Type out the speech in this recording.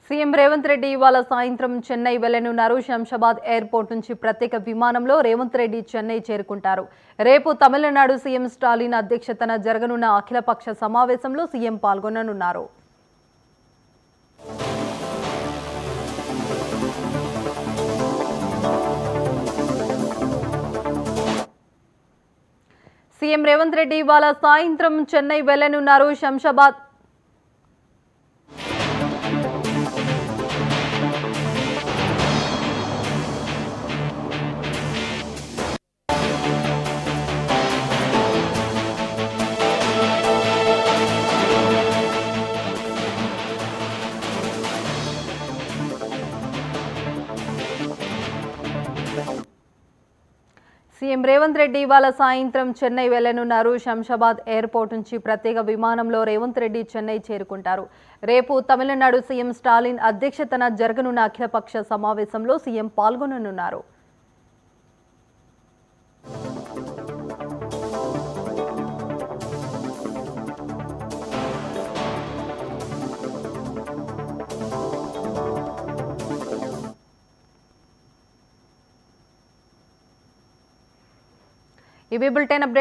CM Revanth Reddy ఇవాళ సాయంత్రం Chennai వెళ్లనున్నారు. Shamshabad airport నుంచి ప్రత్యేక విమానంలో రేవంత్ రెడ్డి చెన్నై చేరుకుంటారు. రేపు తమిళనాడు సీఎం స్టాలిన్ అధ్యక్షతన జరగనున్న అఖిలపక్ష సమావేశంలో సీఎం పాల్గొననున్నారు. సీఎం రేవంత్ రెడ్డి ఇవాళ సాయంత్రం చెన్నై వెళ్లనున్నారు. శంషాబాద్ సీఎం రేవంత్ రెడ్డి ఇవాళ సాయంత్రం చెన్నై వెళ్లనున్నారు. శంషాబాద్ ఎయిర్పోర్ట్ నుంచి ప్రత్యేక విమానంలో రేవంత్ రెడ్డి చెన్నై చేరుకుంటారు. రేపు తమిళనాడు సీఎం స్టాలిన్ అధ్యక్షతన జరగనున్న అఖిలపక్ష సమావేశంలో సీఎం పాల్గొననున్నారు. ఇవి బులెటిన్ అప్డేట్.